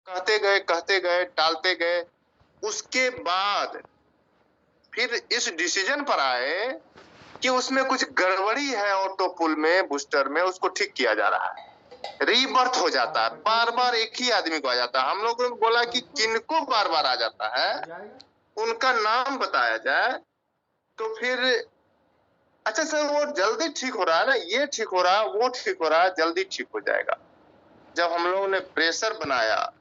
कहते गए, टालते गए। उसके बाद फिर इस डिसीजन पर आए कि उसमें कुछ गड़बड़ी है, ऑटो पुल में, बूस्टर में, उसको ठीक किया जा रहा है। रीबर्थ हो जाता है, बार बार एक ही आदमी को आ जाता है। हम लोगों ने बोला कि किनको बार बार आ जाता है, उनका नाम बताया जाए। तो फिर अच्छा सर, वो जल्दी ठीक हो रहा है ना, ये ठीक हो रहा है, वो ठीक हो रहा है, जल्दी ठीक हो जाएगा। जब हम लोगों ने प्रेशर बनाया,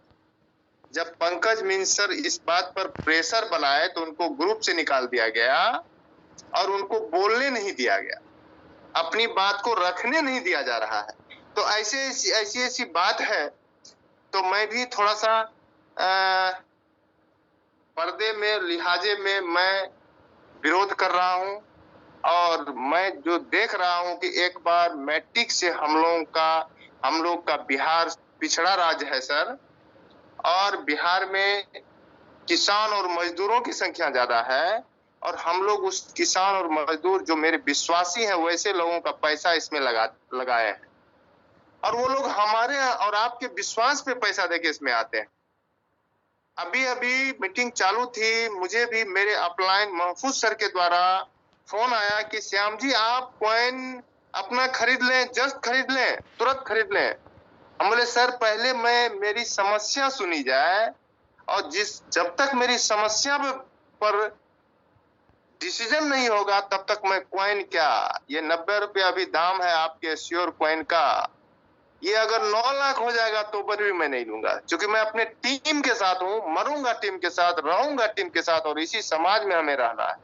जब पंकज मिश्र इस बात पर प्रेशर बनाए, तो उनको ग्रुप से निकाल दिया गया और उनको बोलने नहीं दिया गया, अपनी बात को रखने नहीं दिया जा रहा है। तो ऐसी बात है। तो मैं भी थोड़ा सा पर्दे में, लिहाजे में मैं विरोध कर रहा हूं। और मैं जो देख रहा हूं कि एक बार मैट्रिक से हम लोग का बिहार पिछड़ा राज्य है सर, और बिहार में किसान और मजदूरों की संख्या ज्यादा है, और हम लोग उस किसान और मजदूर जो मेरे विश्वासी हैं, वैसे लोगों का पैसा इसमें लगाए हैं, और वो लोग हमारे और आपके विश्वास पे पैसा देके इसमें आते हैं। अभी अभी मीटिंग चालू थी, मुझे भी मेरे अपलाइन महफूज सर के द्वारा फोन आया कि श्याम जी आप कॉइन अपना खरीद लें, जस्ट खरीद लें, तुरंत खरीद लें। हम बोले सर पहले मेरी समस्या सुनी जाए, और जब तक मेरी समस्या पर डिसीजन नहीं होगा तब तक मैं कॉइन क्या, ये 90 रुपया अभी दाम है आपके श्योर कॉइन का, ये अगर 9 लाख हो जाएगा तो भी मैं नहीं लूंगा, क्योंकि मैं अपने टीम के साथ हूं, मरूंगा टीम के साथ, रहूंगा टीम के साथ, और इसी समाज में हमें रहना है।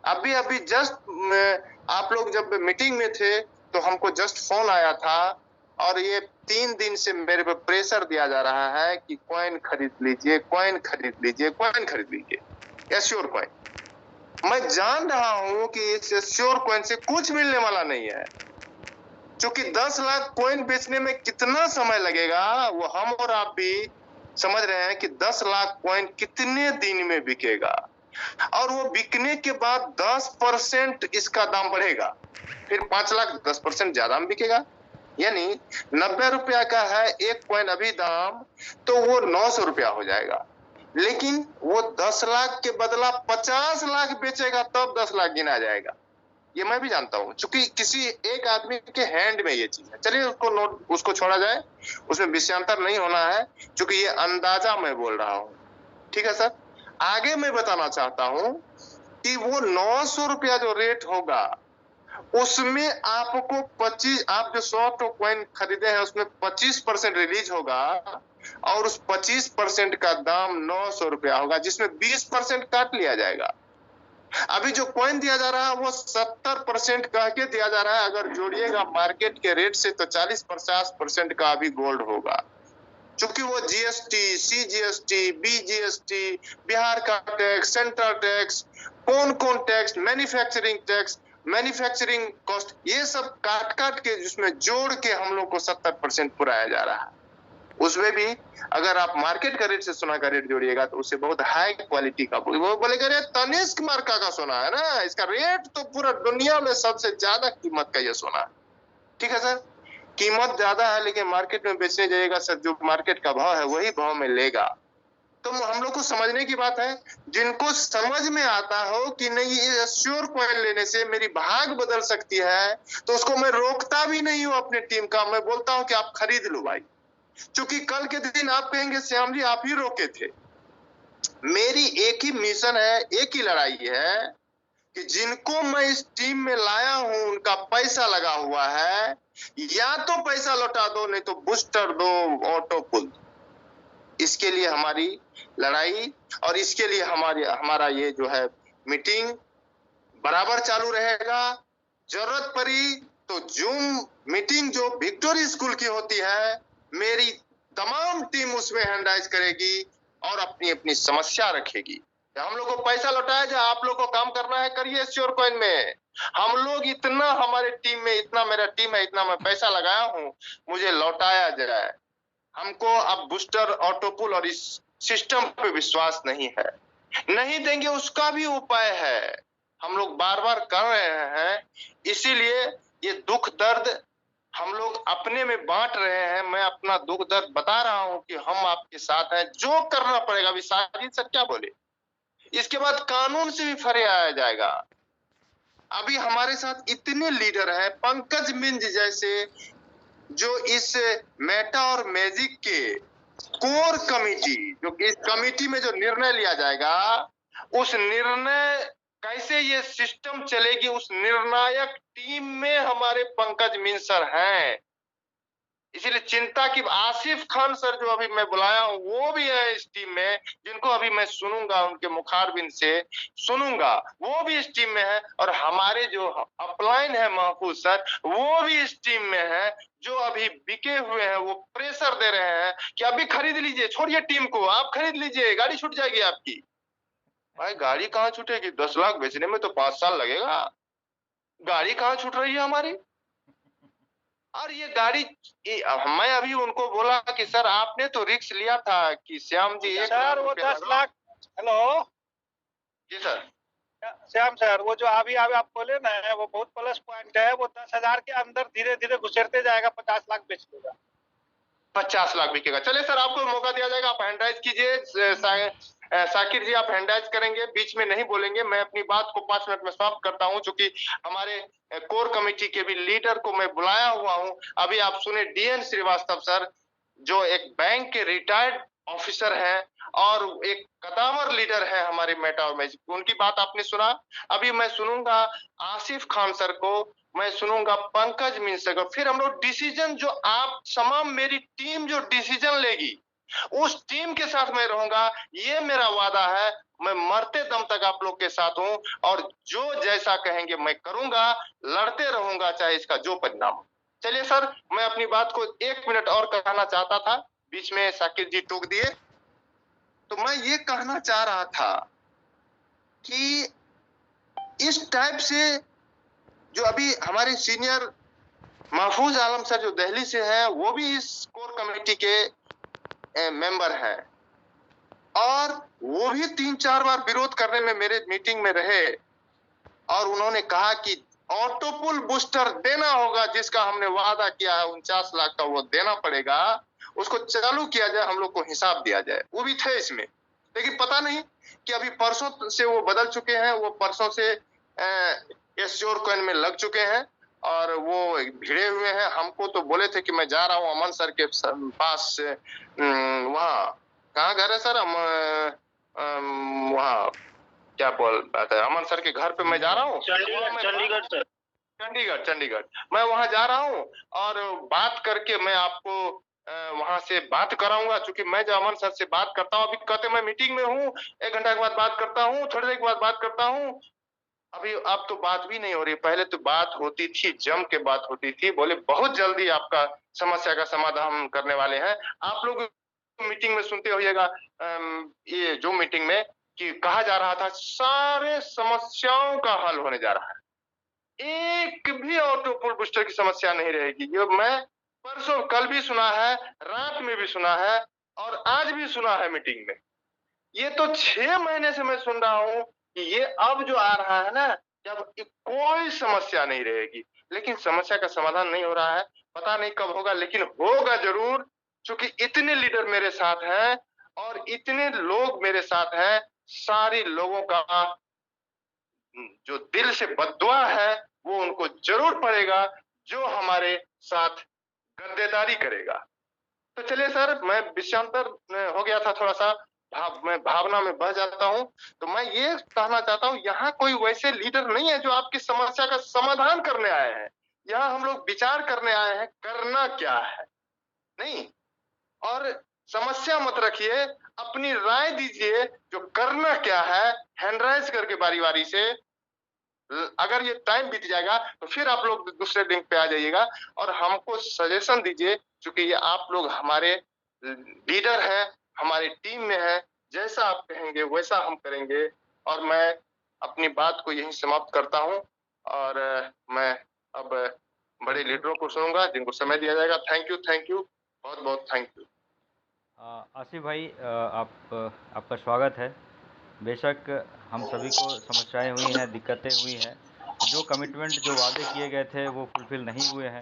अभी जस्ट आप लोग जब मीटिंग में थे तो हमको जस्ट फोन आया था, और ये 3 दिन से मेरे पे प्रेशर दिया जा रहा है कि कॉइन खरीद लीजिए, कॉइन खरीद लीजिए, कॉइन खरीद लीजिए, एश्योर कॉइन। मैं जान रहा हूं कि इस एश्योर कॉइन से कुछ मिलने वाला नहीं है, क्योंकि 10 लाख कॉइन बेचने में कितना समय लगेगा वो हम और आप भी समझ रहे हैं कि 10 लाख कॉइन कितने दिन में बिकेगा, और वो बिकने के बाद 10% इसका दाम बढ़ेगा, फिर 5 लाख 10% ज्यादा में बिकेगा, यानी 90 रुपया का है एक कॉइन अभी दाम, तो वो 900 रुपया हो जाएगा। लेकिन वो 10 लाख के बदला 50 लाख बेचेगा, तब 10 लाख गिना जाएगा। ये मैं भी जानता हूं, क्योंकि किसी एक आदमी के हैंड में ये चीज है। चलिए उसको छोड़ा जाए, उसमें विषयांतर नहीं होना है, क्योंकि ये अंदाजा मैं बोल रहा हूं। ठीक है सर, आगे मैं बताना चाहता हूं कि वो 900 रुपया जो रेट होगा, उसमें आपको 25, आप जो 100 कॉइन खरीदे हैं उसमें 25% रिलीज होगा, और उस 25% का दाम 900 रुपया होगा, जिसमें 20% काट लिया जाएगा। अभी जो कॉइन दिया जा रहा है वो 70% कह के दिया जा रहा है, अगर जोड़िएगा मार्केट के रेट से तो 40-50% का अभी गोल्ड होगा, क्योंकि वो जीएसटी, सीजीएसटी, बीजीएसटी, बिहार का टैक्स, सेंट्रल टैक्स, कौन कौन tax, manufacturing tax, manufacturing cost, ये सब काट काट के जिसमें जोड़ के हम लोग को 70% पुराया जा रहा है। उसमें भी अगर आप मार्केट का रेट से सोना का रेट जोड़िएगा तो उससे बहुत हाई क्वालिटी का, वो बोलेगा रे तनिष्क मार्का का सोना है ना, इसका रेट तो पूरा दुनिया में सबसे ज्यादा कीमत का ये सोना है। ठीक है सर, कीमत ज्यादा है, लेकिन मार्केट में बेचने जाइएगा सर, जो मार्केट का भाव है वही भाव में लेगा। तो हम लोग को समझने की बात है, जिनको समझ में आता हो कि नहीं ये श्योर कॉइन लेने से मेरी भाग बदल सकती है, तो उसको मैं रोकता भी नहीं हूं अपने टीम का, मैं बोलता हूं कि आप खरीद लो भाई, क्योंकि कल के दिन आप कहेंगे श्याम जी आप ही रोके थे। मेरी एक ही मिशन है, एक ही लड़ाई है कि जिनको मैं इस टीम में लाया हूं उनका पैसा लगा हुआ है, या तो पैसा लौटा दो, नहीं तो बूस्टर दो, ऑटो पुल। इसके लिए हमारी लड़ाई, और इसके लिए हमारा ये जो है मीटिंग बराबर चालू रहेगा। जरूरत पड़ी तो जूम मीटिंग जो विक्टोरी स्कूल की होती है, मेरी तमाम टीम उसमें हैंडराइज करेगी और अपनी अपनी समस्या रखेगी। हम लोग को पैसा लौटाया जाए, आप लोग को काम करना है, करिए श्योर कॉइन में। हम लोग इतना, हमारे टीम में इतना, मेरा टीम है, इतना मैं पैसा लगाया हूं, मुझे लौटाया जाए। हमको अब बूस्टर, ऑटोपुल और इस सिस्टम पे विश्वास नहीं है, नहीं देंगे उसका भी उपाय है, हम लोग बार बार कर रहे हैं। इसीलिए ये दुख दर्द हम लोग अपने में बांट रहे हैं। मैं अपना दुख दर्द बता रहा हूं कि हम आपके साथ हैं, जो करना पड़ेगा। अभी साजिद सर क्या बोले, इसके बाद कानून से भी फरे आया जाएगा। अभी हमारे साथ इतने लीडर हैं, पंकज मिंज जैसे, जो इस मेटा और मैजिक के कोर कमेटी, जो इस कमेटी में जो निर्णय लिया जाएगा, उस निर्णय कैसे ये सिस्टम चलेगी, उस निर्णायक टीम में हमारे पंकज मिंज सर हैं। इसीलिए चिंता की आसिफ खान सर जो अभी मैं बुलाया हूं, वो भी है इस टीम में, जिनको अभी मैं सुनूंगा, उनके मुखारबिंद से सुनूंगा, वो भी इस टीम में है। और हमारे जो अपलाइन है महफूज सर, वो भी इस टीम में है, जो अभी बिके हुए हैं। वो प्रेशर दे रहे हैं कि अभी खरीद लीजिए, छोड़िए टीम को, आप खरीद लीजिए, गाड़ी छूट जाएगी आपकी। भाई गाड़ी कहाँ छूटेगी? 10 लाख बेचने में तो 5 साल लगेगा। गाड़ी कहाँ छूट रही है हमारी? और ये गाड़ी, मैं अभी उनको बोला कि सर आपने तो रिस्क लिया था कि श्याम जी सर वो 10 लाख। हेलो जी सर। श्याम सर, वो जो अभी अभी आप बोले ना, वो बहुत प्लस पॉइंट है। वो 10,000 के अंदर धीरे धीरे घुसेरते जाएगा, 50 लाख बेच लेगा, 50 लाख बिकेगा। चलिए सर, आपको मौका दिया जाएगा, आप हैंडराइज कीजिए। साकिर जी आप हैंडराइज करेंगे, बीच में नहीं बोलेंगे। मैं अपनी बात को 5 मिनट में समाप्त करता हूं, चूंकि हमारे कोर कमेटी के भी लीडर को मैं बुलाया हुआ हूं। अभी आप सुने डीएन श्रीवास्तव सर, जो एक बैंक के रिटायर्ड ऑफिसर हैं और एक कदावर लीडर है हमारे मेटा और मैजिक, उनकी बात आपने सुना। अभी मैं सुनूंगा आसिफ खान सर को, मैं सुनूंगा पंकज मिश्र को। फिर हम लोग डिसीजन, जो आप तमाम मेरी टीम जो डिसीजन लेगी, उस टीम के साथ मैं रहूंगा। ये मेरा वादा है, मैं मरते दम तक आप लोग के साथ हूं, और जो जैसा कहेंगे मैं करूंगा, लड़ते रहूंगा, चाहे इसका जो परिणाम हो। चलिए सर, मैं अपनी बात को 1 मिनट और कहना चाहता था, बीच में साकिब जी टोक दिए। तो मैं ये कहना चाह रहा था कि इस टाइप से जो अभी हमारे सीनियर महफूज आलम सर जो दिल्ली से हैं, वो भी इस कोर कमेटी के मेंबर हैं, और वो भी 3-4 बार विरोध करने में मेरे मीटिंग में रहे, और उन्होंने कहा कि ऑटोपुल बूस्टर देना होगा, जिसका हमने वादा किया है 49 लाख का, वो देना पड़ेगा, उसको चालू किया जाए, हम लोग को हिसाब दिया जाए। वो भी थे इसमें, लेकिन पता नहीं कि अभी परसों से वो बदल चुके हैं, वो परसों से एश्योर कॉइन में लग चुके हैं, और वो भिड़े हुए हैं। हमको तो बोले थे कि मैं जा रहा हूँ अमन सर के पास, वहाँ कहाँ घर है सर, वहाँ क्या बोल बात है, अमन सर के घर पे मैं जा रहा हूँ, चंडीगढ़ सर, चंडीगढ़ मैं वहां जा रहा हूँ, और बात करके मैं आपको वहां से बात कराऊंगा। चूंकि मैं जो अमन सर से बात करता हूँ, अभी कहते मैं मीटिंग में हूँ, 1 घंटा के बाद बात करता हूँ, थोड़ी देर के बाद बात करता हूँ। अभी अब तो बात भी नहीं हो रही, पहले तो बात होती थी, जम के बात होती थी, बोले बहुत जल्दी आपका समस्या का समाधान करने वाले हैं। आप लोग मीटिंग में सुनते होइएगा, ये जो मीटिंग में कि कहा जा रहा था सारे समस्याओं का हल होने जा रहा है, एक भी ऑटो पुल बूस्टर की समस्या नहीं रहेगी। ये मैं परसों कल भी सुना है, रात में भी सुना है, और आज भी सुना है मीटिंग में। ये तो 6 महीने से मैं सुन रहा हूँ कि ये अब जो आ रहा है ना, जब कोई समस्या नहीं रहेगी, लेकिन समस्या का समाधान नहीं हो रहा है। पता नहीं कब होगा, लेकिन होगा जरूर, क्योंकि इतने लीडर मेरे साथ हैं और इतने लोग मेरे साथ हैं। सारे लोगों का जो दिल से बद्दुआ है, वो उनको जरूर पड़ेगा, जो हमारे साथ गद्देदारी करेगा। तो चलिए सर, मैं विषयांतर हो गया था थोड़ा सा, मैं भावना में बह जाता हूं। तो मैं ये कहना चाहता हूं, यहाँ कोई वैसे लीडर नहीं है जो आपकी समस्या का समाधान करने आए हैं। यहाँ हम लोग विचार करने आए हैं, करना क्या है, नहीं। और समस्या मत रखिए, अपनी राय दीजिए, जो करना क्या है, हैंडराइज करके बारी बारी से। अगर ये टाइम बीत जाएगा तो फिर आप लोग दूसरे लिंक पे आ जाइएगा, और हमको सजेशन दीजिए, क्योंकि ये आप लोग हमारे लीडर हैं, हमारी टीम में है। जैसा आप कहेंगे वैसा हम करेंगे। और मैं अपनी बात को यहीं समाप्त करता हूं, और मैं अब बड़े लीडरों को सुनूंगा, जिनको समय दिया जाएगा। थैंक यू, बहुत बहुत थैंक यू। आसिफ भाई, आपका स्वागत है। बेशक हम सभी को समस्याएं हुई हैं, दिक्कतें हुई हैं, जो कमिटमेंट, जो वादे किए गए थे वो फुलफिल नहीं हुए हैं।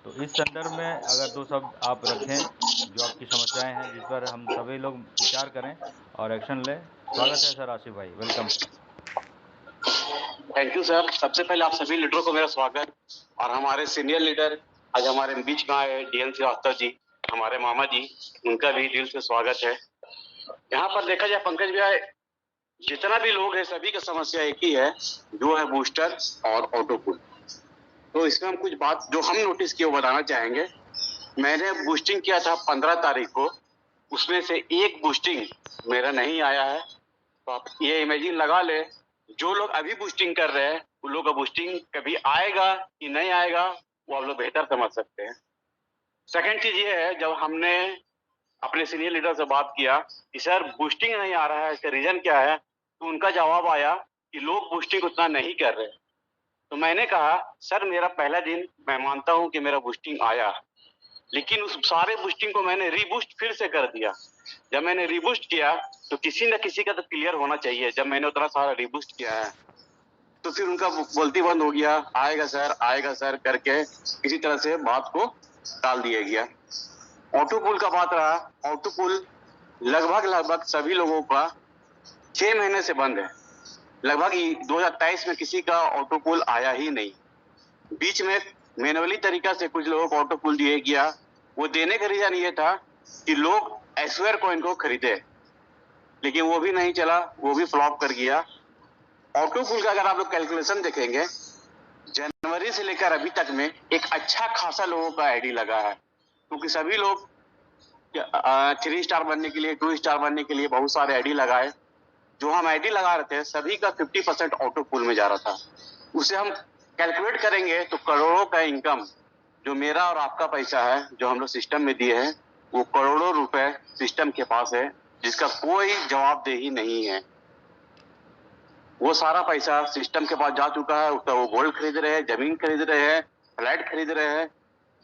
तो इस संदर्भ में अगर 2 शब्द आप रखें, जो आपकी समस्याएं हैं, जिस पर हम सभी लोग विचार करें और एक्शन लें। स्वागत है सर आसिफ भाई, वेलकम। Thank you sir. सबसे पहले आप सभी लीडरों को मेरा स्वागत, और हमारे सीनियर लीडर आज हमारे बीच में आए DN श्रीवास्तव जी, हमारे मामा जी, उनका भी दिल से स्वागत है। यहाँ पर देखा जाए पंकज भाई, जितना भी लोग हैं सभी की समस्या एक ही है, जो है बूस्टर और ऑटो पुल। तो इसमें हम कुछ बात जो हम नोटिस किए वो बताना चाहेंगे। मैंने बूस्टिंग किया था 15 तारीख को, उसमें से एक बूस्टिंग मेरा नहीं आया है। तो आप ये इमेजिन लगा ले, जो लोग अभी बूस्टिंग कर रहे हैं उन लोग का बूस्टिंग कभी आएगा कि नहीं आएगा वो आप लोग बेहतर समझ सकते हैं। सेकंड चीज ये है, जब हमने अपने सीनियर लीडर से बात किया कि सर बूस्टिंग नहीं आ रहा है, इसका रीजन क्या है, तो उनका जवाब आया कि लोग बूस्टिंग उतना नहीं कर रहे। तो मैंने कहा सर मेरा पहला दिन, मैं मानता हूं कि मेरा बूस्टिंग आया, लेकिन उस सारे बूस्टिंग को मैंने रीबूस्ट फिर से कर दिया। जब मैंने रीबूस्ट किया तो किसी न किसी का तो क्लियर होना चाहिए। जब मैंने उतना सारा रीबूस्ट किया है तो फिर उनका बोलती बंद हो गया, आएगा सर करके किसी तरह से बात को टाल दिया गया। ऑटो पुल का बात रहा, ऑटो पुल लगभग सभी लोगों का 6 महीने से बंद है। लगभग 2023 में किसी का ऑटो पुल आया ही नहीं। बीच में मैनुअली तरीका से कुछ लोगों को ऑटो पुल दिया गया। वो देने का रीजन ये था कि लोग एस्क्वायर कॉइन को खरीदे, लेकिन वो भी नहीं चला, वो भी फ्लॉप कर गया। ऑटो पुल का अगर आप लोग कैलकुलेशन देखेंगे, जनवरी से लेकर अभी तक में एक अच्छा खासा लोगों का आईडी लगा है, क्योंकि सभी लोग 3 स्टार बनने के लिए, 2 स्टार बनने के लिए बहुत सारे आईडी लगाए। जो हम आईडी लगा रहे थे सभी का 50% ऑटो पुल में जा रहा था। उसे हम कैलकुलेट करेंगे तो करोड़ों का इनकम, जो मेरा और आपका पैसा है जो हम लोग सिस्टम में दिए हैं, वो करोड़ों रुपए सिस्टम के पास है, जिसका कोई जवाबदेही नहीं है। वो सारा पैसा सिस्टम के पास जा चुका है। उसका वो गोल्ड खरीद रहे हैं, जमीन खरीद रहे हैं, फ्लैट खरीद रहे हैं,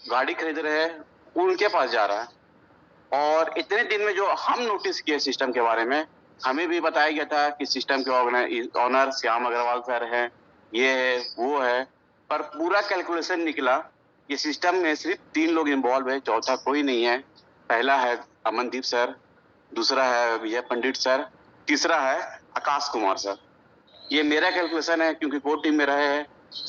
गाड़ी खरीद रहे हैं, उनके पास जा रहा है। और इतने दिन में जो हम नोटिस किए सिस्टम के बारे में, हमें भी बताया गया था कि सिस्टम के ऑनर श्याम अग्रवाल सर हैं, ये है वो है, पर पूरा कैलकुलेशन निकला कि सिस्टम में सिर्फ 3 लोग इन्वॉल्व है, चौथा कोई नहीं है। पहला है अमनदीप सर, दूसरा है विजय पंडित सर, तीसरा है आकाश कुमार सर। ये मेरा कैलकुलेशन है, क्योंकि कोर टीम में रहे हैं,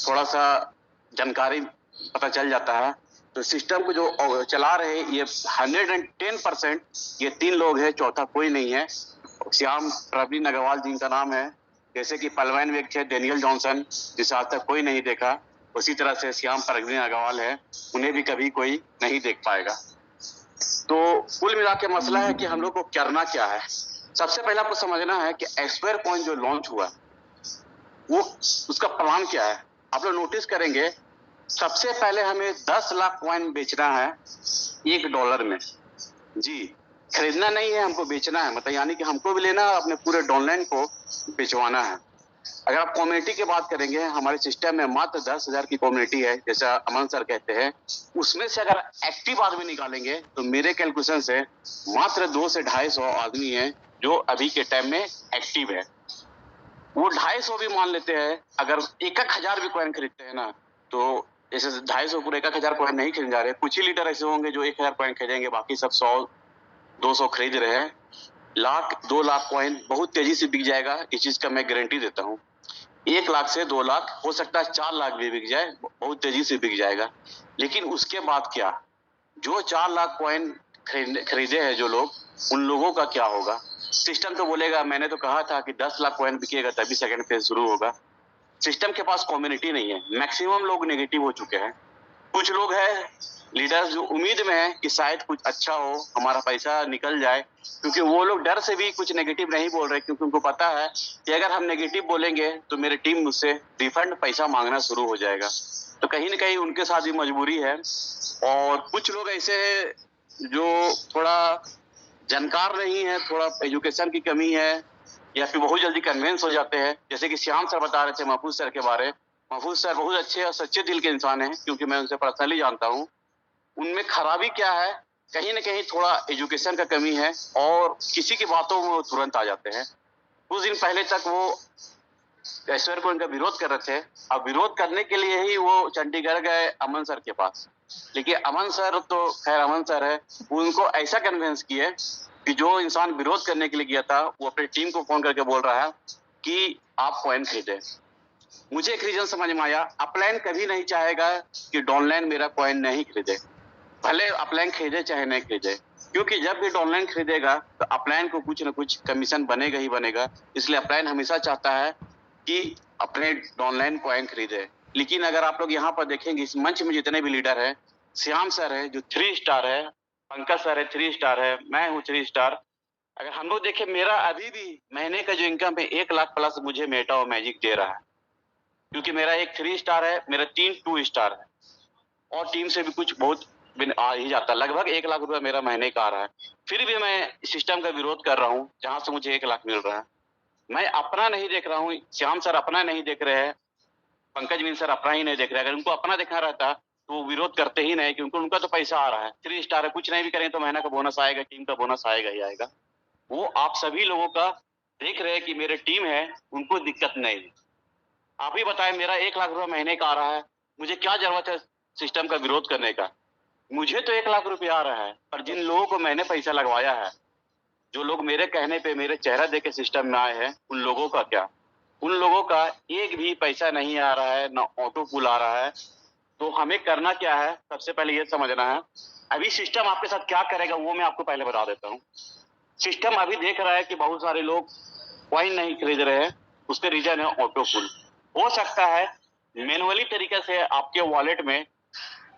थोड़ा सा जानकारी पता चल जाता है। तो सिस्टम को जो चला रहे हैं ये 110% ये 3 लोग हैं, चौथा कोई नहीं है। श्याम प्रवीण अग्रवाल जी का नाम है, जैसे कि पलवैन व्यक्ति है डेनियल जॉनसन, जिसे आज तक कोई नहीं देखा, उसी तरह से श्याम प्रवीण अग्रवाल है, उन्हें भी कभी कोई नहीं देख पाएगा। तो कुल मिला के मसला है कि हम लोग को करना क्या है। सबसे पहले आपको समझना है कि एस्क्वायर कॉइन जो लॉन्च हुआ वो उसका प्लान क्या है। आप लोग नोटिस करेंगे, सबसे पहले हमें 10 लाख कॉइन बेचना है $1 में। जी, खरीदना नहीं है, हमको बेचना है, मतलब यानी कि हमको भी लेना है, अपने पूरे डॉनलाइन को बेचवाना है। अगर आप कम्युनिटी की बात करेंगे, हमारे सिस्टम में मात्र 10,000 की कम्युनिटी है, जैसा अमन सर कहते हैं। उसमें से अगर एक्टिव आदमी निकालेंगे तो मेरे कैलकुलेशन से मात्र 200 से 250 आदमी है जो अभी के टाइम में एक्टिव है। वो 250 भी मान लेते हैं, अगर 1,000 भी कॉइन खरीदते हैं ना, तो जैसे 250 पूरे 1,000 कॉइन नहीं खरीद जा रहे। कुछ ही लीडर ऐसे होंगे जो 1,000 कॉइन खरीदेंगे, बाकी सब 100-200 खरीद रहे हैं। 1,00,000-2 लाख कॉइन बहुत तेजी से बिक जाएगा, इस चीज का मैं गारंटी देता हूँ। 1 लाख से 2 लाख, हो सकता है 4 लाख भी बिक जाए, बहुत तेजी से बिक जाएगा। लेकिन उसके बाद क्या, जो 4 लाख कॉइन खरीदे हैं जो लोग, उन लोगों का क्या होगा। सिस्टम तो बोलेगा मैंने तो कहा था कि 10 लाख कॉइन बिकेगा तभी सेकंड फेज शुरू होगा। सिस्टम के पास कम्युनिटी नहीं है, मैक्सिमम लोग नेगेटिव हो चुके हैं। कुछ लोग हैं लीडर्स जो उम्मीद में है कि शायद कुछ अच्छा हो, हमारा पैसा निकल जाए, क्योंकि वो लोग डर से भी कुछ नेगेटिव नहीं बोल रहे, क्योंकि उनको पता है कि अगर हम नेगेटिव बोलेंगे तो मेरी टीम मुझसे रिफंड पैसा मांगना शुरू हो जाएगा। तो कहीं ना कहीं उनके साथ भी मजबूरी है। और कुछ लोग ऐसे जो थोड़ा जानकार नहीं है, थोड़ा एजुकेशन की कमी है, या फिर बहुत जल्दी कन्विंस हो जाते हैं। जैसे कि श्याम सर बता रहे थे महफूज सर के बारे। महफूज सर बहुत अच्छे और सच्चे दिल के इंसान हैं, क्योंकि मैं उनसे पर्सनली जानता हूँ। उनमें खराबी क्या है, कहीं ना कहीं थोड़ा एजुकेशन का कमी है, और किसी की बातों में वो तुरंत आ जाते हैं। कुछ दिन पहले तक वो ऐश्वर्य को इनका विरोध कर रहे थे और विरोध करने के लिए ही वो चंडीगढ़ गए अमन सर के पास। लेकिन अमन सर तो खैर अमन सर है, उनको ऐसा कन्विंस किए कि जो इंसान विरोध करने के लिए गया था वो अपनी टीम को फोन करके बोल रहा है कि आप कॉइन खरीदे। मुझे एक रीजन समझ में आया, अपलाइन कभी नहीं चाहेगा कि डाउनलाइन मेरा कॉइन नहीं खरीदे, भले अपलाइन खरीदे चाहे नहीं खरीदे, क्योंकि जब भी डाउनलाइन खरीदेगा तो अपलाइन को कुछ ना कुछ कमीशन बनेगा ही बनेगा। इसलिए अपलाइन हमेशा चाहता है कि अपने डाउनलाइन कॉइन खरीदे। लेकिन अगर आप लोग यहाँ पर देखेंगे इस मंच में जितने भी लीडर है, श्याम सर है जो 3 स्टार है, पंकज सर है 3 स्टार है, मैं हूँ 3 स्टार। अगर हम लोग देखें मेरा अभी भी महीने का जो इनकम है 1 लाख प्लस मुझे मेटा और मैजिक दे रहा है, क्योंकि मेरा एक 3 स्टार है, मेरा 3 2 स्टार है और टीम से भी कुछ बहुत आ ही जाता है। लगभग 1 लाख रुपया मेरा महीने का आ रहा है। फिर भी मैं सिस्टम का विरोध कर रहा हूँ जहां से मुझे 1 लाख मिल रहा है। मैं अपना नहीं देख रहा हूँ, श्याम सर अपना नहीं देख रहे हैं, पंकज मीन सर अपना ही नहीं देख रहे हैं। अगर उनको अपना देखना रहता तो वो विरोध करते ही नहीं, क्योंकि उनका तो पैसा आ रहा है, 3 स्टार है, कुछ नहीं भी करें तो महीना का बोनस आएगा, टीम का बोनस आएगा ही आएगा। वो आप सभी लोगों का देख रहे हैं कि मेरे टीम है, उनको दिक्कत नहीं है। आप ही बताएं, मेरा 1 लाख रुपया महीने का आ रहा है, मुझे क्या जरूरत है सिस्टम का विरोध करने का? मुझे तो 1 लाख रुपया आ रहा है, पर जिन लोगों को मैंने पैसा लगवाया है, जो लोग मेरे कहने पे मेरे चेहरा देख के सिस्टम में आए हैं, उन लोगों का क्या? उन लोगों का एक भी पैसा नहीं आ रहा है, ना ऑटो पुल आ रहा है। तो हमें करना क्या है, सबसे पहले ये समझना है। अभी सिस्टम आपके साथ क्या करेगा वो मैं आपको पहले बता देता हूँ। सिस्टम अभी देख रहा है कि बहुत सारे लोग कॉइन नहीं खरीद रहे हैं, उसके रीजन है ऑटो पुल। हो सकता है मैनुअली तरीके से आपके वॉलेट में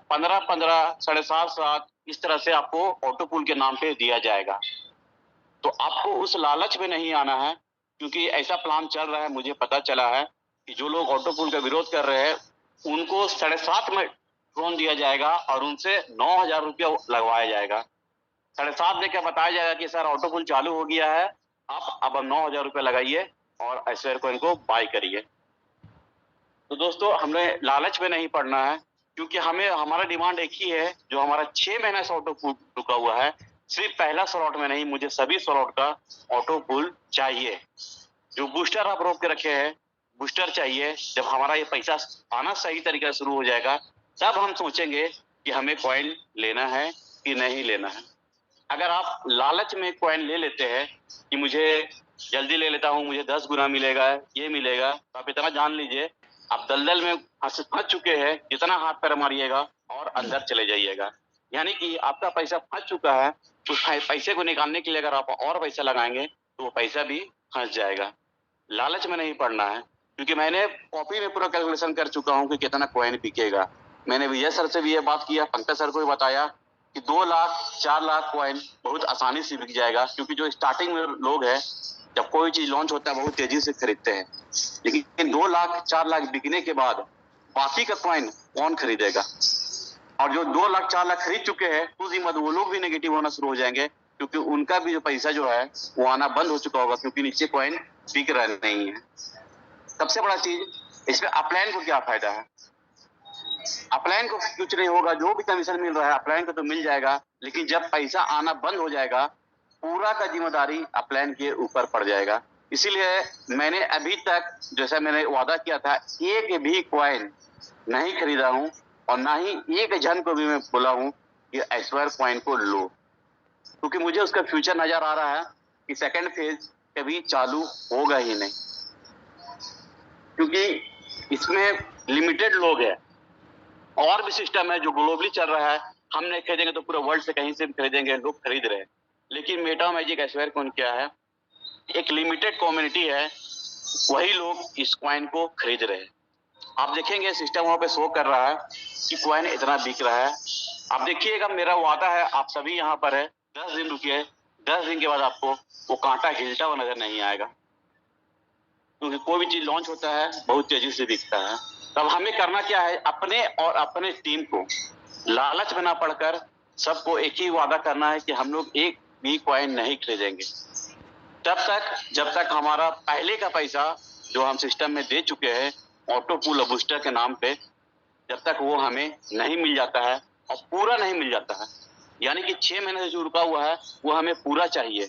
15-15, 7.5 इस तरह से आपको ऑटो पुल के नाम पे दिया जाएगा। तो आपको उस लालच में नहीं आना है, क्योंकि ऐसा प्लान चल रहा है। मुझे पता चला है कि जो लोग ऑटो पुल का विरोध कर रहे हैं उनको 7.5 में ड्रोन दिया जाएगा और उनसे 9,000 रुपया लगवाया जाएगा। 7.5 देकर बताया जाएगा कि सर ऑटो पुल चालू हो गया है, आप अब 9,000 रुपया लगाइए और ऐश्वर्य को इनको बाय करिए। तो दोस्तों हमें लालच में नहीं पड़ना है, क्योंकि हमें हमारा डिमांड एक ही है, जो हमारा 6 महीने से ऑटो पुल रुका हुआ है, सिर्फ पहला स्लॉट में नहीं, मुझे सभी स्लॉट का ऑटो पुल चाहिए। जो बूस्टर आप रोक के रखे हैं, बूस्टर चाहिए। जब हमारा ये पैसा आना सही तरीके से शुरू हो जाएगा, तब हम सोचेंगे कि हमें कॉइन लेना है कि नहीं लेना है। अगर आप लालच में कॉइन ले लेते हैं कि मुझे जल्दी ले लेता हूँ, मुझे 10 गुना मिलेगा, ये मिलेगा, तो आप इतना जान लीजिए आप दलदल में फंस चुके हैं। जितना हाथ पैर मारिएगा और अंदर चले जाइएगा, यानी कि आपका पैसा फंस चुका है। उस पैसे को निकालने के लिए अगर आप और पैसा लगाएंगे तो वो पैसा भी फंस जाएगा। लालच में नहीं पड़ना है, क्योंकि मैंने कॉपी में पूरा कैलकुलेशन कर चुका हूँ कि कितना कॉइन बिकेगा। मैंने विजय सर से भी ये बात किया, पंकज सर को भी बताया कि 2 लाख 4 लाख कॉइन बहुत आसानी से बिक जाएगा, क्योंकि जो स्टार्टिंग में लोग हैं, जब कोई चीज लॉन्च होता है बहुत तेजी से खरीदते हैं। लेकिन 2 लाख 4 लाख बिकने के बाद बाकी का कॉइन कौन खरीदेगा? और जो 2 लाख 4 लाख खरीद चुके हैं उसी मत वो लोग भी नेगेटिव होना शुरू हो जाएंगे, क्योंकि उनका भी जो पैसा जो है वो आना बंद हो चुका होगा, क्योंकि नीचे कॉइन बिक रहा नहीं है। सबसे बड़ा चीज इसमें अपलाइन को क्या फायदा है? अपलाइन को कुछ नहीं होगा, जो भी कमीशन मिल रहा है अपलाइन को तो मिल जाएगा, लेकिन जब पैसा आना बंद हो जाएगा पूरा का जिम्मेदारी अपलाइन के ऊपर पड़ जाएगा। इसीलिए मैंने अभी तक जैसा मैंने वादा किया था, एक भी कॉइन नहीं खरीदा हूं और ना ही एक जन को भी मैं बोला हूं कि ऐश्वर्य कॉइन को लो, क्योंकि मुझे उसका फ्यूचर नजर आ रहा है कि सेकंड फेज कभी चालू होगा ही नहीं, क्योंकि इसमें लिमिटेड लोग हैं। और भी सिस्टम है जो ग्लोबली चल रहा है, हम नहीं खरीदेंगे तो पूरे वर्ल्ड से कहीं से भी खरीदेंगे, लोग खरीद रहे हैं। लेकिन मेटा मैजिक ऐश्वर्य कॉइन क्या है, एक लिमिटेड कम्युनिटी है, वही लोग इस कॉइन को खरीद रहे हैं। आप देखेंगे सिस्टम वहां पे शो कर रहा है कि कॉइन इतना बिक रहा है। आप देखिएगा, मेरा वादा है आप सभी यहाँ पर है, 10 दिन रुकिए, 10 दिन के बाद आपको वो कांटा हिलता हुआ नजर नहीं आएगा, क्योंकि कोई भी चीज लॉन्च होता है बहुत तेजी से बिकता है। तब हमें करना क्या है, अपने और अपने टीम को लालच में ना पड़कर सबको एक ही वादा करना है कि हम लोग एक भी कॉइन नहीं खरीदेंगे जब तक हमारा पहले का पैसा जो हम सिस्टम में दे चुके हैं ऑटो पुल और बूस्टर के नाम पे, जब तक वो हमें नहीं मिल जाता है और पूरा नहीं मिल जाता है, यानी कि 6 महीने से जो रुका हुआ है वो हमें पूरा चाहिए।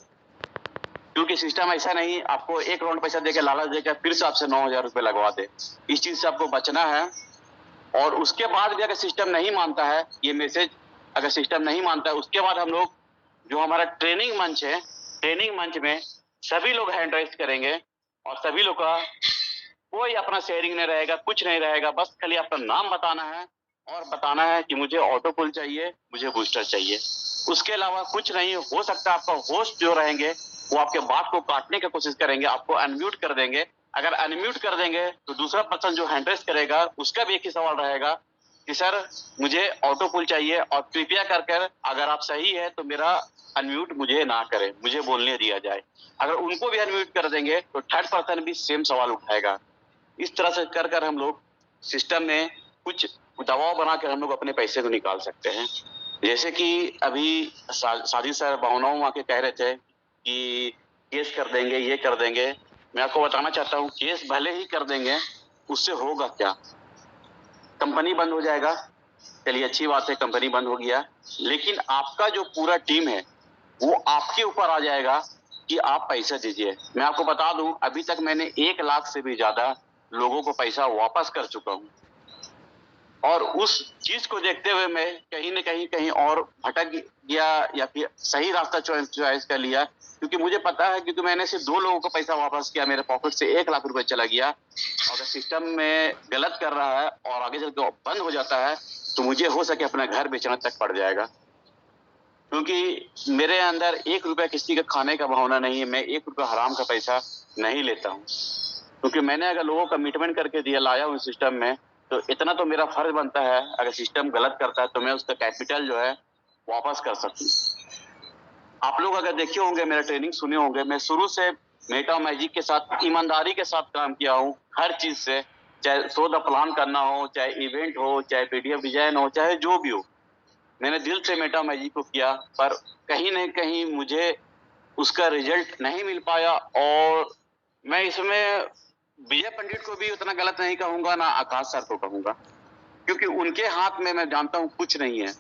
क्योंकि सिस्टम ऐसा नहीं आपको 1 राउंड पैसा देकर लालच देकर फिर से आपसे 9,000 रुपए लगवा दे। इस चीज से आपको बचना है। और उसके बाद भी अगर सिस्टम नहीं मानता है ये मैसेज, अगर सिस्टम नहीं मानता है, उसके बाद हम लोग जो हमारा ट्रेनिंग मंच है, ट्रेनिंग मंच में सभी लोग हैंड राइज करेंगे और सभी लोग का कोई अपना शेयरिंग नहीं रहेगा, कुछ नहीं रहेगा। बस खाली अपना नाम बताना है और बताना है कि मुझे ऑटो पुल चाहिए, मुझे बूस्टर चाहिए। उसके अलावा कुछ नहीं हो सकता। आपका होस्ट जो रहेंगे वो आपके बात को काटने की कोशिश करेंगे, आपको अनम्यूट कर देंगे। अगर अनम्यूट कर देंगे तो दूसरा पर्सन जो हैंड रेज करेगा उसका भी एक ही सवाल रहेगा कि सर मुझे ऑटो पुल चाहिए और कृपया कर कर अगर आप सही है तो मेरा अनम्यूट मुझे ना करें, मुझे बोलने दिया जाए। अगर उनको भी अनम्यूट कर देंगे तो थर्ड पर्सन भी सेम सवाल उठाएगा। इस तरह से कर कर हम लोग सिस्टम में कुछ दबाव बनाकर हम लोग अपने पैसे को निकाल सकते हैं। जैसे कि अभी साजिद सर भावनाओं आके कह रहे थे कि केस कर देंगे, ये कर देंगे। मैं आपको बताना चाहता हूँ केस भले ही कर देंगे, उससे होगा क्या? कंपनी बंद हो जाएगा। चलिए अच्छी बात है, कंपनी बंद हो गया, लेकिन आपका जो पूरा टीम है वो आपके ऊपर आ जाएगा कि आप पैसा दीजिए। मैं आपको बता दूं अभी तक मैंने 1 लाख से भी ज्यादा लोगों को पैसा वापस कर चुका हूं और उस चीज को देखते हुए मैं कहीं न कहीं और भटक गया या फिर सही रास्ता चॉइस कर लिया, क्योंकि मुझे पता है क्योंकि मैंने सिर्फ 2 लोगों को पैसा वापस किया, मेरे पॉकेट से 1 लाख रुपए चला गया। अगर सिस्टम में गलत कर रहा है और आगे चल के बंद हो जाता है तो मुझे हो सके अपना घर बेचना तक पड़ जाएगा, क्योंकि मेरे अंदर 1 रुपया किसी का खाने का भावना नहीं है। मैं 1 रुपया हराम का पैसा नहीं लेता हूँ, क्योंकि मैंने अगर लोगों का कमिटमेंट करके दिया लाया हूँ सिस्टम में तो इतना तो मेरा फर्ज बनता है अगर सिस्टम गलत करता है तो मैं उसका कैपिटल जो है वापस कर सकूं। आप लोग अगर देखे होंगे, मेरा ट्रेनिंग सुने होंगे, मैं शुरू से मेटा मैजिक के साथ ईमानदारी के साथ काम किया हूँ हर चीज से, चाहे शो द प्लान करना हो, चाहे इवेंट हो, चाहे पीडीएफ डिजाइन हो, चाहे जो भी हो, मैंने दिल से मेटा मैजिक को किया। पर कहीं न कहीं मुझे उसका रिजल्ट नहीं मिल पाया और मैं इसमें विजय पंडित को भी उतना गलत नहीं कहूंगा, ना आकाश सर को कहूंगा, क्योंकि उनके हाथ में मैं जानता हूं कुछ नहीं है,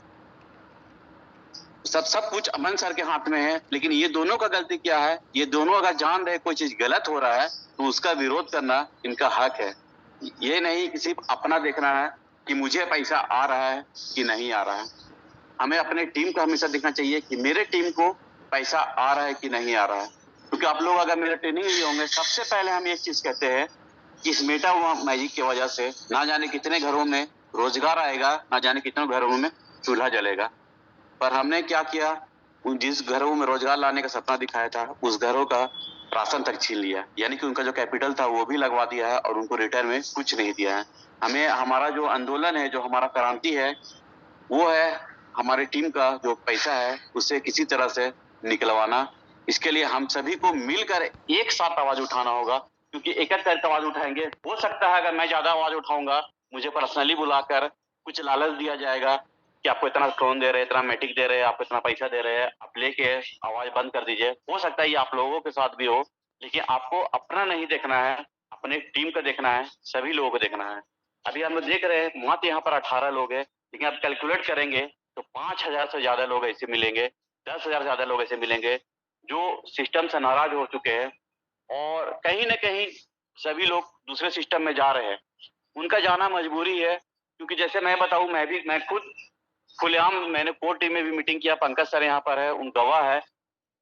सब कुछ अमन सर के हाथ में है। लेकिन ये दोनों का गलती क्या है? ये दोनों अगर जान रहे कोई चीज गलत हो रहा है तो उसका विरोध करना इनका हक है। ये नहीं कि सिर्फ अपना देखना है कि मुझे पैसा आ रहा है कि नहीं आ रहा है। हमें अपने टीम को हमेशा देखना चाहिए कि मेरे टीम को पैसा आ रहा है कि नहीं आ रहा है। क्योंकि आप लोग अगर मेरे ट्रेनिंग लिए होंगे, सबसे पहले हम एक चीज कहते हैं कि इस मेटा मैजिक की वजह से ना जाने कितने घरों में रोजगार आएगा, ना जाने कितने घरों में चूल्हा जलेगा। पर हमने क्या किया, उन जिस घरों में रोजगार लाने का सपना दिखाया था उस घरों का राशन तक छीन लिया, यानी कि उनका जो कैपिटल था वो भी लगवा दिया है और उनको रिटर्न में कुछ नहीं दिया है। हमें हमारा जो आंदोलन है, जो हमारा क्रांति है, वो है हमारी टीम का जो पैसा है उसे किसी तरह से निकलवाना। इसके लिए हम सभी को मिलकर एक साथ आवाज उठाना होगा, क्योंकि एक-एक करके आवाज उठाएंगे। हो सकता है अगर मैं ज्यादा आवाज उठाऊंगा मुझे पर्सनली बुलाकर कुछ लालच दिया जाएगा कि आपको इतना ड्रोन दे रहे हैं, इतना मैटिक दे रहे हैं, आपको इतना पैसा दे रहे हैं, आप लेके आवाज बंद कर दीजिए। हो सकता है ये आप लोगों के साथ भी हो, लेकिन आपको अपना नहीं देखना है, अपने टीम का देखना है, सभी लोगों को देखना है। अभी हम लोग देख रहे हैं मात्र यहाँ पर 18 लोग हैं, लेकिन आप कैलकुलेट करेंगे तो 5,000 से ज्यादा लोग ऐसे मिलेंगे, 10,000 से ज्यादा लोग ऐसे मिलेंगे जो सिस्टम से नाराज हो चुके हैं और कहीं न कहीं सभी लोग दूसरे सिस्टम में जा रहे हैं। उनका जाना मजबूरी है, क्योंकि जैसे मैं बताऊं, मैं खुद खुलेआम मैंने कोर टीम में भी मीटिंग किया। पंकज सर यहाँ पर है, उन गवाह है।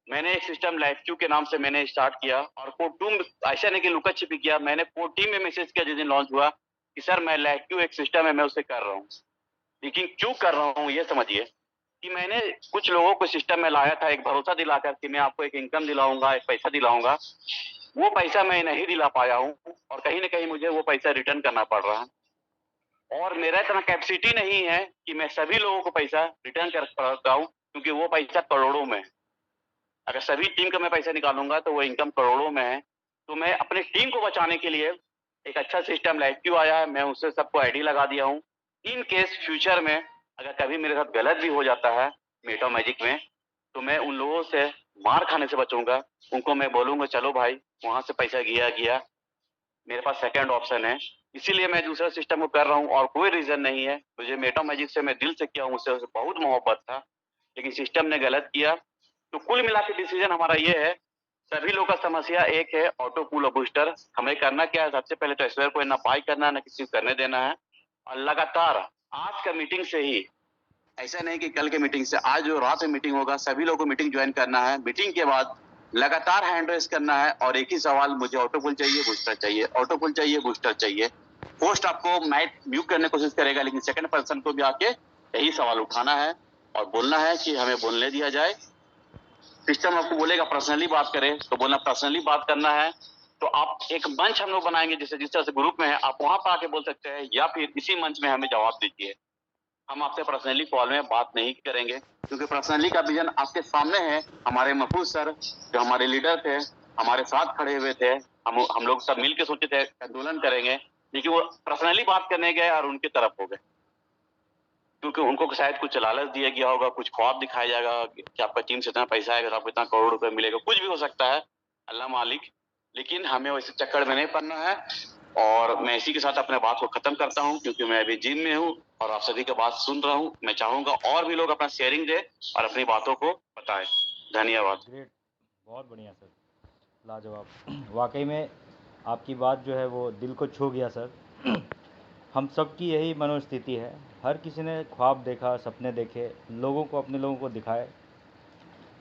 मैंने एक सिस्टम लाइफ क्यू के नाम से मैंने स्टार्ट किया और कोर टू ऐसा नहीं कि लुका छिपी किया, मैंने कोर टीम में मैसेज किया जिस दिन लॉन्च हुआ कि सर मैं लाइफ क्यू एक सिस्टम है, मैं उसे कर रहा हूँ। लेकिन क्यों कर रहा हूँ ये समझिए कि मैंने कुछ लोगों को सिस्टम में लाया था एक भरोसा दिलाकर कि मैं आपको एक इनकम दिलाऊंगा, एक पैसा दिलाऊंगा। वो पैसा मैं नहीं दिला पाया हूँ और कहीं ना कहीं मुझे वो पैसा रिटर्न करना पड़ रहा है और मेरा इतना कैपेसिटी नहीं है कि मैं सभी लोगों को पैसा रिटर्न कर पाता हूँ, क्योंकि वो पैसा करोड़ों में है। अगर सभी टीम का मैं पैसा निकालूंगा तो वो इनकम करोड़ों में है। तो मैं अपने टीम को बचाने के लिए एक अच्छा सिस्टम लाइफ क्यू आया है, मैं उससे सबको आईडी लगा दिया हूँ। इन केस फ्यूचर में अगर कभी मेरे साथ गलत भी हो जाता है मेटा मैजिक में, तो मैं उन लोगों से मार खाने से बचूंगा। उनको मैं बोलूंगा चलो भाई वहां से पैसा गया, मेरे पास सेकंड ऑप्शन है। इसीलिए मैं दूसरा सिस्टम को कर रहा हूँ और कोई रीजन नहीं है। मुझे मेटा मैजिक से मैं दिल से किया हूँ, उससे बहुत मोहब्बत था, लेकिन सिस्टम ने गलत किया। तो कुल मिला के डिसीजन हमारा ये है, सभी लोग का समस्या एक है, ऑटो पूल और बूस्टर। हमें करना क्या है, सबसे पहले तो स्पेयर को ना बाई करना है ना किसी को करने देना है, और लगातार आज का मीटिंग से ही, ऐसा नहीं कि कल के मीटिंग से, आज जो रात में मीटिंग होगा सभी लोगों को मीटिंग ज्वाइन करना है। मीटिंग के बाद लगातार हैंड रेस करना है और एक ही सवाल, मुझे ऑटो पुल चाहिए, बूस्टर चाहिए, ऑटो पुल चाहिए, बूस्टर चाहिए। पोस्ट आपको मैट म्यूट करने की कोशिश करेगा, लेकिन सेकंड पर्सन को भी आके यही सवाल उठाना है और बोलना है कि हमें बोलने दिया जाए। सिस्टम आपको बोलेगा पर्सनली बात करें, तो बोलना पर्सनली बात करना है। तो आप एक मंच हम लोग बनाएंगे, जैसे जिस तरह से ग्रुप में है, आप वहां पर आके बोल सकते हैं, या फिर इसी मंच में हमें जवाब दीजिए। हम आपसे पर्सनली कॉल में बात नहीं करेंगे, क्योंकि पर्सनली का विजन आपके सामने है। हमारे महफूज सर जो हमारे लीडर थे, हमारे साथ खड़े हुए थे, हम लोग सब मिल के सोचे थे आंदोलन करेंगे, लेकिन वो पर्सनली बात करने गए और उनकी तरफ हो गए, क्योंकि उनको शायद कुछ लालच दिया गया होगा, कुछ ख्वाब दिखाया जाएगा कि आपका टीम से इतना पैसा आएगा, आपको इतना करोड़ रुपए मिलेगा, कुछ भी हो सकता है, अल्लाह मालिक। लेकिन हमें वैसे चक्कर में नहीं पड़ना है। और मैं इसी के साथ अपने बात को खत्म करता हूं, क्योंकि मैं अभी जिम में हूं और आप सभी की बात सुन रहा हूं। मैं चाहूंगा और भी लोग अपना शेयरिंग दे और अपनी बातों को बताएं। धन्यवाद। ग्रेट, बहुत बढ़िया सर, लाजवाब। वाकई में आपकी बात जो है वो दिल को छू गया सर। हम सब की यही मनोस्थिति है, हर किसी ने ख्वाब देखा, सपने देखे, लोगों को अपने लोगों को दिखाए,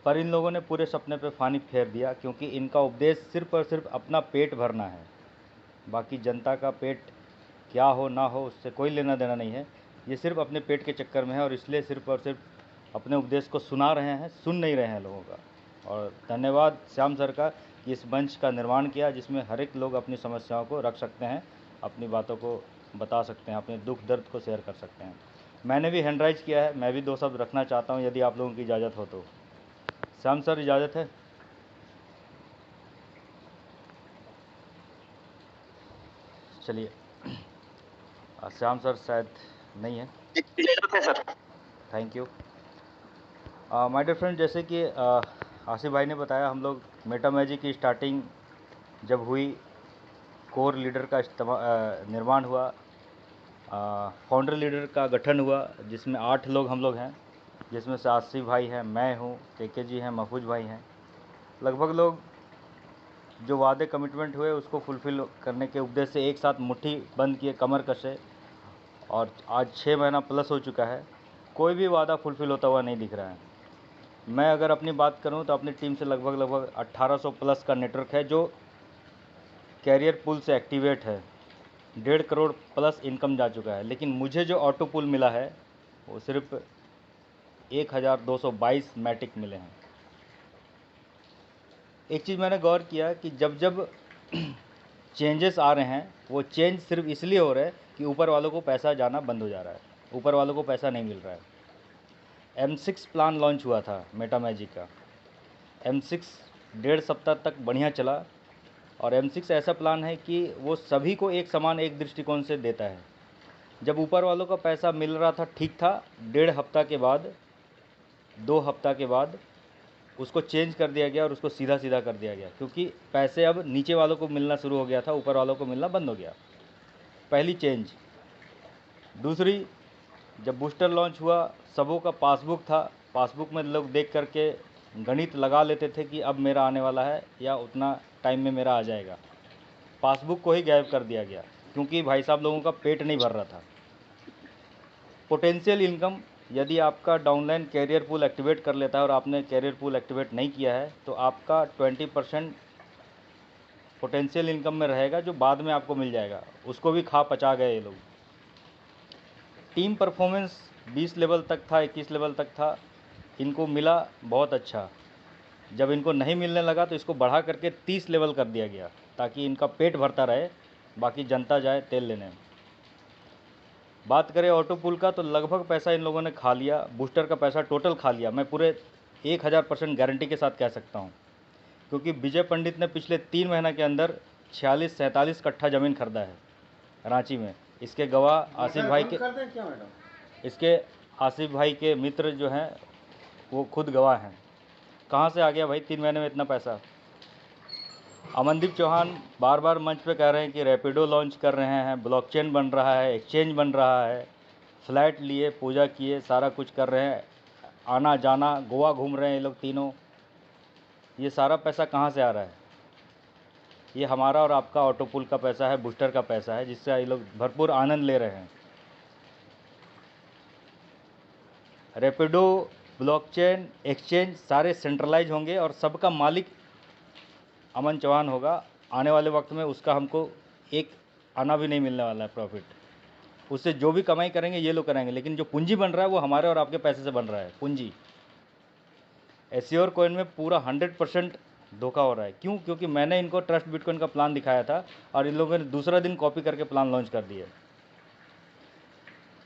पर इन लोगों ने पूरे सपने पे पानी फेर दिया, क्योंकि इनका उपदेश सिर्फ और सिर्फ अपना पेट भरना है। बाकी जनता का पेट क्या हो ना हो उससे कोई लेना देना नहीं है, ये सिर्फ अपने पेट के चक्कर में है, और इसलिए सिर्फ और सिर्फ अपने उपदेश को सुना रहे हैं, सुन नहीं रहे हैं लोगों का। और धन्यवाद श्याम सर का कि इस मंच का निर्माण किया, जिसमें हर एक लोग अपनी समस्याओं को रख सकते हैं, अपनी बातों को बता सकते हैं, अपने दुख दर्द को शेयर कर सकते हैं। मैंने भी हैंड राइज किया है, मैं भी 2 शब्द रखना चाहता हूं, यदि आप लोगों की इजाज़त हो तो। श्याम सर, इजाज़त है? चलिए, श्याम सर शायद नहीं है। Sir, thank you. My dear friend, जैसे कि आसिफ भाई ने बताया, हम लोग मेटा मैजिक की स्टार्टिंग जब हुई, कोर लीडर का निर्माण हुआ, फाउंडर लीडर का गठन हुआ, जिसमें 8 लोग हम लोग हैं, जिसमें से आसिफ भाई हैं, मैं हूँ, के जी हैं, महफूज भाई हैं। लगभग लोग जो वादे कमिटमेंट हुए उसको फुलफ़िल करने के उद्देश्य से एक साथ मुट्ठी बंद किए, कमर कसे, और आज 6 महीना प्लस हो चुका है, कोई भी वादा फुलफ़िल होता हुआ नहीं दिख रहा है। मैं अगर अपनी बात करूं तो अपनी टीम से लगभग 1800 प्लस का नेटवर्क है जो कैरियर पूल से एक्टिवेट है। 1.5 करोड़ प्लस इनकम जा चुका है, लेकिन मुझे जो ऑटो पूल मिला है वो सिर्फ 1222 मैटिक मिले हैं। एक चीज़ मैंने गौर किया कि जब जब चेंजेस आ रहे हैं, वो चेंज सिर्फ इसलिए हो रहे हैं कि ऊपर वालों को पैसा जाना बंद हो जा रहा है, ऊपर वालों को पैसा नहीं मिल रहा है। M6 प्लान लॉन्च हुआ था मेटा मैजिक का। M6 1.5 सप्ताह तक बढ़िया चला, और M6 ऐसा प्लान है कि वो सभी को एक समान, एक दृष्टिकोण से देता है। जब ऊपर वालों का पैसा मिल रहा था, ठीक था, 1.5 हफ्ता के बाद, 2 हफ्ता के बाद उसको चेंज कर दिया गया और उसको सीधा सीधा कर दिया गया, क्योंकि पैसे अब नीचे वालों को मिलना शुरू हो गया था, ऊपर वालों को मिलना बंद हो गया। पहली चेंज। दूसरी, जब बूस्टर लॉन्च हुआ, सबों का पासबुक था, पासबुक में लोग देख करके गणित लगा लेते थे कि अब मेरा आने वाला है या उतना टाइम में मेरा आ जाएगा। पासबुक को ही गायब कर दिया गया, क्योंकि भाई साहब लोगों का पेट नहीं भर रहा था। पोटेंशियल इनकम, यदि आपका डाउनलाइन कैरियर पूल एक्टिवेट कर लेता है और आपने कैरियर पूल एक्टिवेट नहीं किया है, तो आपका 20% पोटेंशियल इनकम में रहेगा, जो बाद में आपको मिल जाएगा। उसको भी खा पचा गए ये लोग। टीम परफॉर्मेंस 20 लेवल तक था, 21 लेवल तक था, इनको मिला बहुत अच्छा। जब इनको नहीं मिलने लगा तो इसको बढ़ा करके 30 लेवल कर दिया गया, ताकि इनका पेट भरता रहे, बाकी जनता जाए तेल लेने। बात करें ऑटो पुल का, तो लगभग पैसा इन लोगों ने खा लिया, बूस्टर का पैसा टोटल खा लिया। मैं पूरे 1000% गारंटी के साथ कह सकता हूँ, क्योंकि विजय पंडित ने पिछले 3 महीने के अंदर 46-47 कट्ठा ज़मीन खरीदा है रांची में। इसके गवाह आसिफ भाई के, इसके आसिफ भाई के मित्र जो हैं वो खुद गवाह हैं। कहाँ से आ गया भाई 3 महीने में इतना पैसा? अमनदीप चौहान बार बार मंच पे कह रहे हैं कि रैपिडो लॉन्च कर रहे हैं, ब्लॉकचेन बन रहा है, एक्सचेंज बन रहा है, फ्लैट लिए, पूजा किए, सारा कुछ कर रहे हैं, आना जाना, गोवा घूम रहे हैं ये लोग तीनों। ये सारा पैसा कहाँ से आ रहा है? ये हमारा और आपका ऑटो पूल का पैसा है, बूस्टर का पैसा है, जिससे ये लोग भरपूर आनंद ले रहे हैं। रैपिडो, ब्लॉकचेन, एक्सचेंज सारे सेंट्रलाइज होंगे और सबका मालिक अमन चौहान होगा। आने वाले वक्त में उसका हमको एक आना भी नहीं मिलने वाला है प्रॉफिट। उससे जो भी कमाई करेंगे ये लोग करेंगे, लेकिन जो पूंजी बन रहा है वो हमारे और आपके पैसे से बन रहा है पूंजी। एश्योर कॉइन में पूरा 100% धोखा हो रहा है। क्यों? क्योंकि मैंने इनको ट्रस्ट बिटकॉइन का प्लान दिखाया था और इन लोगों ने दूसरा दिन कॉपी करके प्लान लॉन्च कर दिया।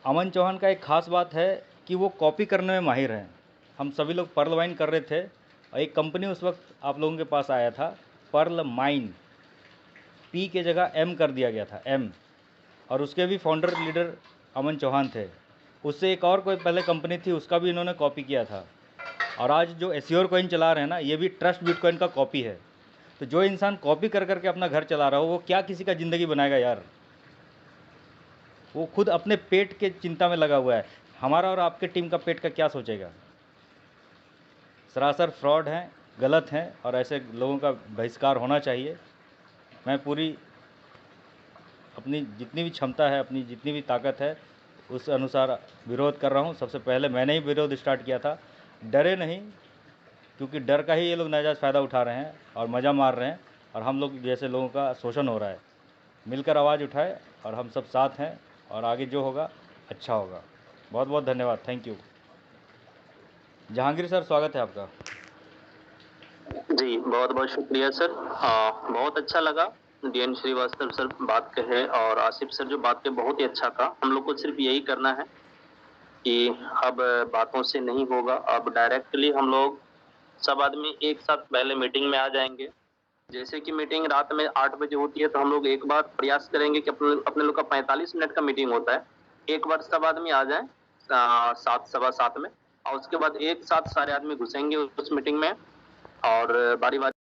अमन चौहान का एक ख़ास बात है कि वो कॉपी करने में माहिर हैं। हम सभी लोग पर्ल वाइन कर रहे थे और एक कंपनी उस वक्त आप लोगों के पास आया था, पर्ल माइन, पी के जगह एम कर दिया गया था, एम, और उसके भी फाउंडर लीडर अमन चौहान थे। उससे एक और कोई पहले कंपनी थी, उसका भी इन्होंने कॉपी किया था। और आज जो एश्योर कॉइन चला रहे हैं ना, ये भी ट्रस्ट बिटकॉइन का कॉपी है। तो जो इंसान कॉपी कर करके अपना घर चला रहा हो वो क्या किसी का ज़िंदगी बनाएगा यार? वो खुद अपने पेट के चिंता में लगा हुआ है, हमारा और आपके टीम का पेट का क्या सोचेगा? सरासर फ्रॉड हैं, गलत हैं और ऐसे लोगों का बहिष्कार होना चाहिए। मैं पूरी अपनी जितनी भी क्षमता है, अपनी जितनी भी ताकत है, उस अनुसार विरोध कर रहा हूँ। सबसे पहले मैंने ही विरोध स्टार्ट किया था। डरे नहीं, क्योंकि डर का ही ये लोग नाजायज़ फ़ायदा उठा रहे हैं और मज़ा मार रहे हैं और हम लोग जैसे लोगों का शोषण हो रहा है। मिलकर आवाज़ उठाए और हम सब साथ हैं और आगे जो होगा अच्छा होगा। बहुत बहुत धन्यवाद, थैंक यू। जहांगीर सर, स्वागत है आपका। जी बहुत बहुत शुक्रिया सर। बहुत अच्छा लगा डीएन श्रीवास्तव सर बात कहे और आसिफ सर जो बात कहे बहुत ही अच्छा था। हम लोग को सिर्फ यही करना है कि अब बातों से नहीं होगा, अब डायरेक्टली हम लोग सब आदमी एक साथ पहले मीटिंग में आ जाएंगे। जैसे कि मीटिंग रात में 8 बजे होती है तो हम लोग एक बार प्रयास करेंगे कि अपने लोग का 45 मिनट का मीटिंग होता है, एक बार सब आदमी आ जाए 7 सवा 7 में, और उसके बाद एक साथ सारे आदमी घुसेंगे उस मीटिंग में और बारी बारी